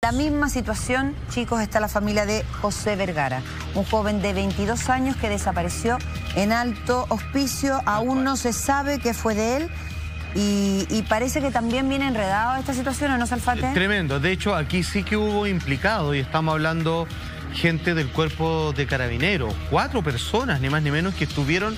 la misma situación, chicos, está la familia de José Vergara, un joven de 22 años que desapareció en Alto Hospicio. Aún no se sabe qué fue de él. Y parece que también viene enredado esta situación, ¿o no, Salfate? Tremendo. De hecho, aquí sí que hubo implicado y estamos hablando gente del cuerpo de carabineros. 4 personas, ni más ni menos, que estuvieron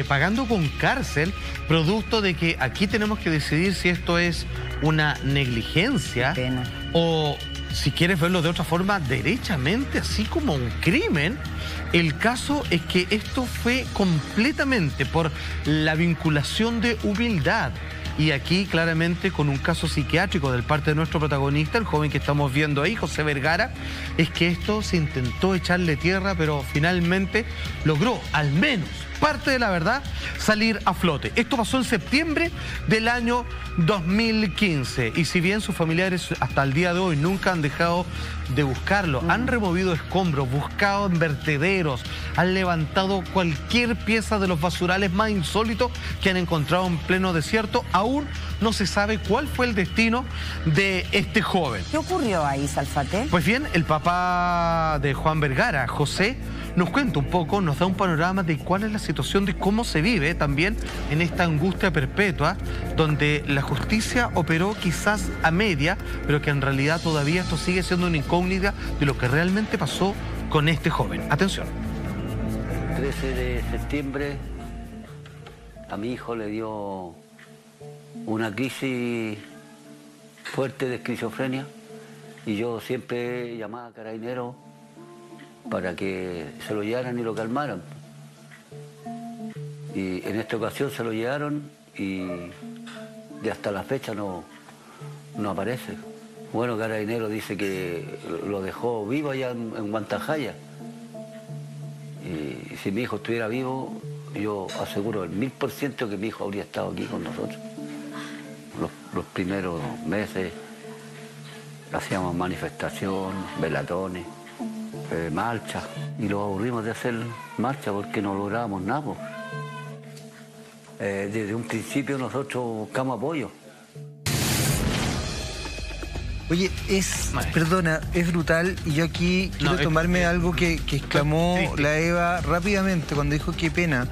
pagando con cárcel, producto de que aquí tenemos que decidir si esto es una negligencia o, si quieres verlo de otra forma, derechamente, así como un crimen. El caso es que esto fue completamente por la vinculación de humildad. Y aquí claramente con un caso psiquiátrico del parte de nuestro protagonista, el joven que estamos viendo ahí, José Vergara, es que esto se intentó echarle tierra, pero finalmente logró, al menos parte de la verdad, salir a flote. Esto pasó en septiembre del año 2015. Y si bien sus familiares hasta el día de hoy nunca han dejado de buscarlo, han removido escombros, buscado en vertederos, han levantado cualquier pieza de los basurales más insólitos que han encontrado en pleno desierto, aún no se sabe cuál fue el destino de este joven. ¿Qué ocurrió ahí, Salfate? Pues bien, el papá de Juan Vergara, José, nos cuenta un poco, nos da un panorama de cuál es la situación, de cómo se vive también en esta angustia perpetua, donde la justicia operó quizás a media, pero que en realidad todavía esto sigue siendo una incógnita de lo que realmente pasó con este joven. Atención. 13 de septiembre a mi hijo le dio una crisis fuerte de esquizofrenia y yo siempre llamaba a Carabineros para que se lo llevaran y lo calmaran. Y en esta ocasión se lo llevaron y de hasta la fecha no aparece. Bueno, Carabineros dice que lo dejó vivo allá en Guantajaya. Y si mi hijo estuviera vivo, yo aseguro el 1000% que mi hijo habría estado aquí con nosotros. Los primeros meses hacíamos manifestación, velatones, marcha, y los aburrimos de hacer marcha porque no lográbamos nada. Desde un principio nosotros buscamos apoyo. Oye, perdona, es brutal, y yo aquí quiero tomarme algo que exclamó la Eva rápidamente cuando dijo qué pena,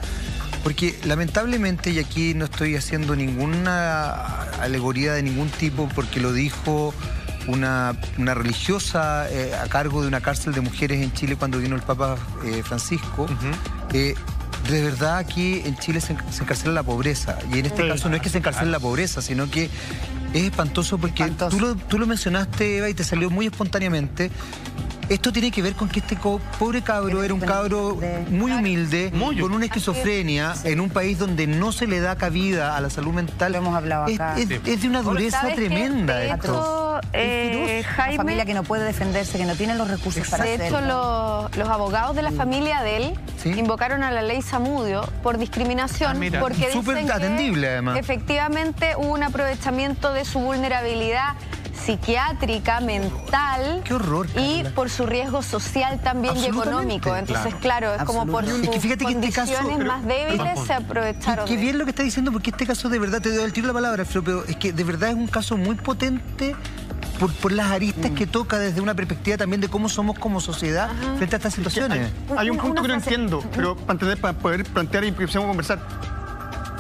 porque lamentablemente, y aquí no estoy haciendo ninguna alegoría de ningún tipo, porque lo dijo una religiosa a cargo de una cárcel de mujeres en Chile cuando vino el Papa Francisco. De verdad aquí en Chile se encarcela la pobreza, y en este caso no es que se encarcele la pobreza, sino que es espantoso porque tú lo mencionaste, Eva, y te salió muy espontáneamente. Esto tiene que ver con que este pobre cabro era un cabro muy humilde, con una esquizofrenia, en un país donde no se le da cabida a la salud mental. Lo hemos hablado acá. Es de una dureza tremenda esto. Jaime, una familia que no puede defenderse, que no tiene los recursos para hacerlo. De hecho, los abogados de la familia de él invocaron a la ley Zamudio por discriminación, porque dicen atendible, además. Que efectivamente hubo un aprovechamiento de su vulnerabilidad psiquiátrica, mental. Qué horror, y por su riesgo social también y económico. Entonces, claro, es como por sus condiciones más débiles se aprovecharon. Qué bien lo que está diciendo, porque este caso de verdad, te doy al tiro la palabra, Alfredo, pero es que de verdad es un caso muy potente por las aristas que toca desde una perspectiva también de cómo somos como sociedad frente a estas situaciones. Hay un punto que no entiendo, pero para poder plantear y empezamos a conversar.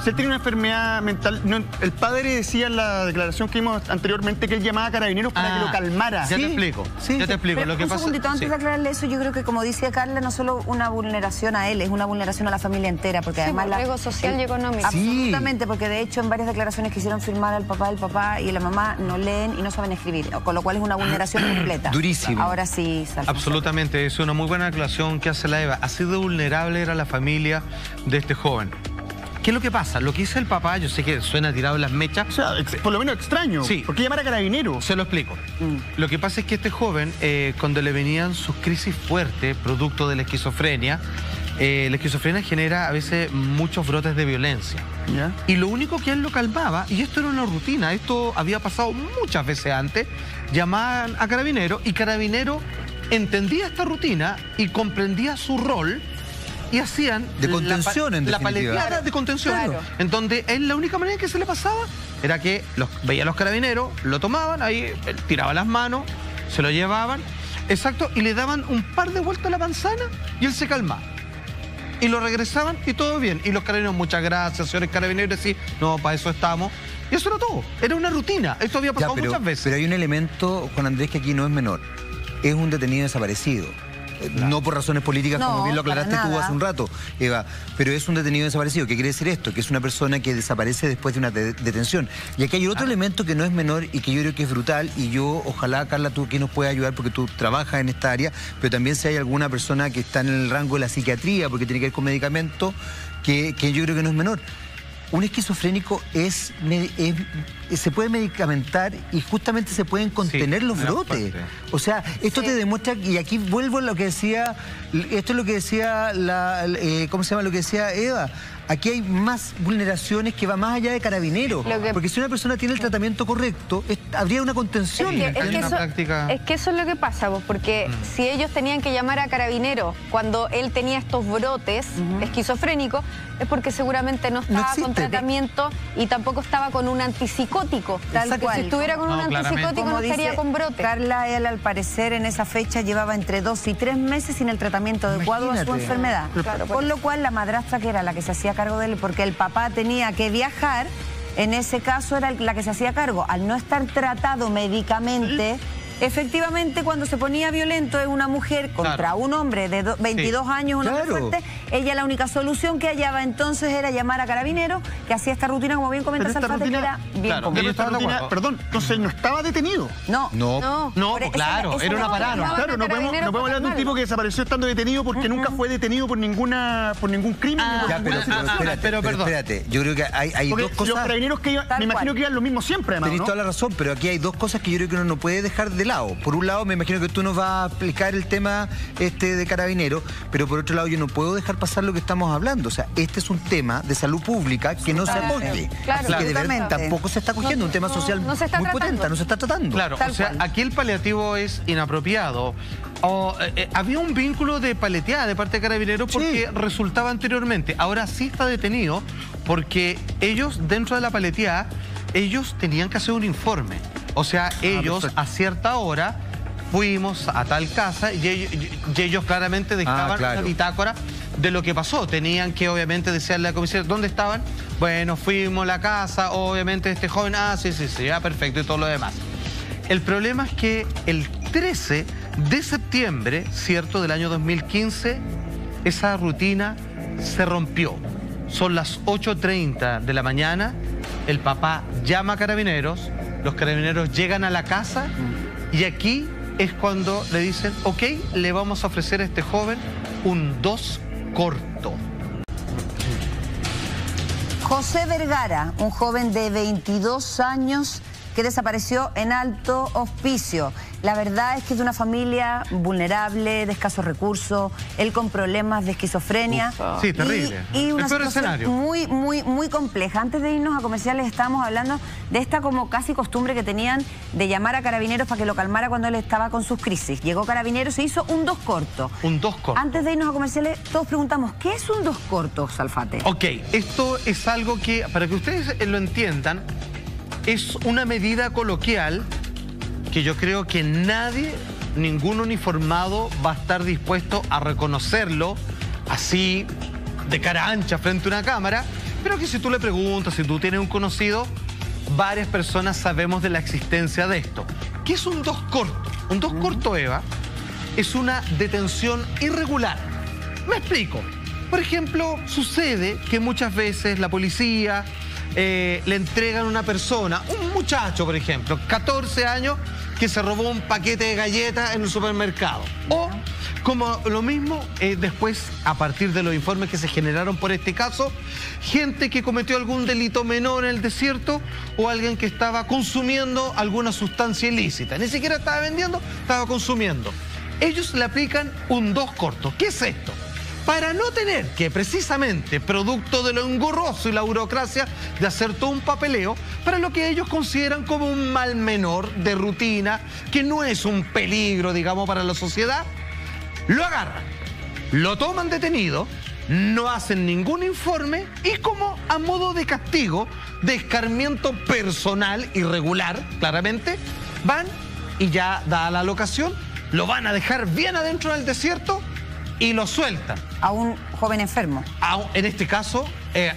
Si él tiene una enfermedad mental, el padre decía en la declaración que vimos anteriormente que él llamaba a Carabineros para que lo calmara. Ya te explico, ya te explico. Lo que pasa, un segundito, antes de aclararle eso, yo creo que, como dice Carla, no solo una vulneración a él, es una vulneración a la familia entera, porque además el riesgo social y económico. Absolutamente, porque de hecho en varias declaraciones que hicieron firmar al papá y la mamá no leen y no saben escribir, con lo cual es una vulneración completa. Durísimo. Ahora sí, Salfate. Absolutamente, es una muy buena aclaración que hace la Eva. Así de vulnerable era la familia de este joven. ¿Qué es lo que pasa? Lo que dice el papá, yo sé que suena tirado en las mechas. O sea, por lo menos extraño. Sí. ¿Por qué llamar a Carabineros? Se lo explico. Lo que pasa es que este joven, cuando le venían sus crisis fuertes, producto de la esquizofrenia genera a veces muchos brotes de violencia. Y lo único que él lo calmaba, y esto era una rutina, esto había pasado muchas veces antes, llamaban a Carabineros y Carabineros entendía esta rutina y comprendía su rol. Y hacían de contención, en la paleteada de contención, en donde él la única manera que se le pasaba era que veía a los Carabineros, lo tomaban, ahí él tiraba las manos se lo llevaban, exacto, y le daban un par de vueltas a la manzana y él se calmaba. Y lo regresaban y todo bien. Y los carabineros, muchas gracias, señores carabineros, sí, no, para eso estamos. Y eso era todo. Era una rutina. Esto había pasado muchas veces. Pero hay un elemento, Juan Andrés, que aquí no es menor. Es un detenido desaparecido. Claro. No por razones políticas, como bien lo aclaraste tú hace un rato, Eva, pero es un detenido desaparecido. ¿Qué quiere decir esto? Que es una persona que desaparece después de una detención. Y aquí hay otro elemento que no es menor y que yo creo que es brutal, y yo, ojalá, Carla, tú que nos puedas ayudar porque tú trabajas en esta área, pero también si hay alguna persona que está en el rango de la psiquiatría, porque tiene que ver con medicamentos, que yo creo que no es menor. Un esquizofrénico se puede medicamentar y justamente se pueden contener los brotes. O sea, esto te demuestra, y aquí vuelvo a lo que decía, esto es lo que decía ¿cómo se llama? Lo que decía Eva. Aquí hay más vulneraciones que va más allá de carabineros. Porque si una persona tiene el tratamiento correcto, habría una contención. Es que eso es lo que pasa, porque si ellos tenían que llamar a carabineros cuando él tenía estos brotes esquizofrénicos, es porque seguramente no estaba con tratamiento y tampoco estaba con un antipsicótico. Tal cual. Si estuviera con un antipsicótico no estaría con brotes. Carla, él al parecer en esa fecha llevaba entre 2 y 3 meses sin el tratamiento adecuado a su enfermedad. Claro, con lo cual la madrastra, que era la que se hacía cargo de él, porque el papá tenía que viajar, en ese caso era la que se hacía cargo. Al no estar tratado médicamente, efectivamente cuando se ponía violento en una mujer contra un hombre de 22 años, una fuerte, ella la única solución que hallaba entonces era llamar a carabineros, que hacía esta rutina, como bien comenta Salfate, que era bien común. Perdón, entonces no estaba detenido. No, claro, era una parada. Claro, no podemos hablar de un tipo que desapareció estando detenido porque nunca fue detenido por ningún crimen. Pero perdón. Espérate, yo creo que hay dos cosas. Los carabineros que iban, me imagino que iban lo mismo siempre, además, tenés toda la razón, pero aquí hay dos cosas que yo creo que uno no puede dejar de lado. Por un lado, me imagino que tú nos vas a explicar el tema de carabineros, pero por otro lado yo no puedo dejar pasar lo que estamos hablando. O sea, este es un tema de salud pública que no se acoge. Claro, que de verdad tampoco se está acogiendo, un tema social muy potente, no se está tratando. Claro, o sea, aquí el paliativo es inapropiado. Había un vínculo de paleteada de parte de carabineros porque resultaba anteriormente. Ahora sí está detenido porque ellos, dentro de la paleteada, ellos tenían que hacer un informe. O sea, ellos a cierta hora fuimos a tal casa y ellos claramente dejaban una bitácora de lo que pasó. Tenían que obviamente decirle a la comisaría dónde estaban. Bueno, fuimos a la casa, obviamente este joven, sí, ya perfecto y todo lo demás. El problema es que el 13 de septiembre, ¿cierto?, del año 2015, esa rutina se rompió. Son las 8:30 de la mañana, el papá llama a carabineros, los carabineros llegan a la casa y aquí es cuando le dicen, ok, le vamos a ofrecer a este joven un 2 corto. José Vergara, un joven de 22 años que desapareció en Alto Hospicio. La verdad es que es de una familia vulnerable, de escasos recursos, él con problemas de esquizofrenia. Sí, terrible. Y una situación muy compleja. Antes de irnos a comerciales estábamos hablando de esta como casi costumbre que tenían de llamar a carabineros para que lo calmara cuando él estaba con sus crisis. Llegó carabineros y hizo un 2 corto. Un 2 corto. Antes de irnos a comerciales todos preguntamos, ¿qué es un 2 corto, Salfate? Ok, esto es algo que, para que ustedes lo entiendan, es una medida coloquial que yo creo que nadie, ningún uniformado va a estar dispuesto a reconocerlo así de cara ancha frente a una cámara, pero que si tú le preguntas, si tú tienes un conocido, varias personas sabemos de la existencia de esto. ¿Qué es un 2 corto? Un 2 corto, Eva, es una detención irregular. Me explico. Por ejemplo, sucede que muchas veces la policía le entregan a una persona, un muchacho, por ejemplo, 14 años, que se robó un paquete de galletas en un supermercado. O, como lo mismo, después, a partir de los informes que se generaron por este caso, gente que cometió algún delito menor en el desierto o alguien que estaba consumiendo alguna sustancia ilícita. Ni siquiera estaba vendiendo, estaba consumiendo. Ellos le aplican un 2 corto. ¿Qué es esto? Para no tener que, precisamente, producto de lo engorroso y la burocracia de hacer todo un papeleo, para lo que ellos consideran como un mal menor de rutina, que no es un peligro, digamos, para la sociedad, lo agarran, lo toman detenido, no hacen ningún informe y como a modo de castigo, de escarmiento personal irregular, claramente, van y ya dada la locación, lo van a dejar bien adentro del desierto y lo sueltan. A un joven enfermo. En este caso,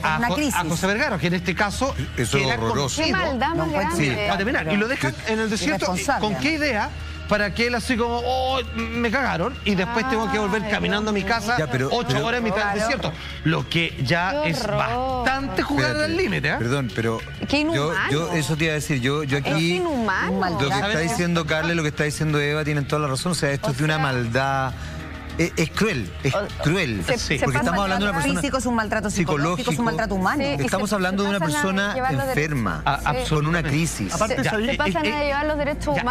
a José Vergara, que en este caso... Eso es horroroso. Qué maldad más grande. Y lo dejan en el desierto. ¿Con qué idea? Para que él así como, oh, me cagaron, y después tengo que volver caminando a mi casa 8 horas en mitad del desierto. Lo que ya es bastante jugar al límite, ¿eh? Perdón, pero qué inhumano. yo eso te iba a decir, yo aquí... Es inhumano. Lo que está diciendo Carla y lo que está diciendo Eva tienen toda la razón. O sea, esto es de una maldad... Es cruel, es cruel. Porque estamos hablando de una persona... Físico es un maltrato psicológico, es un maltrato humano. Estamos hablando de una persona enferma, con una crisis. Se pasan a llevar los derechos humanos.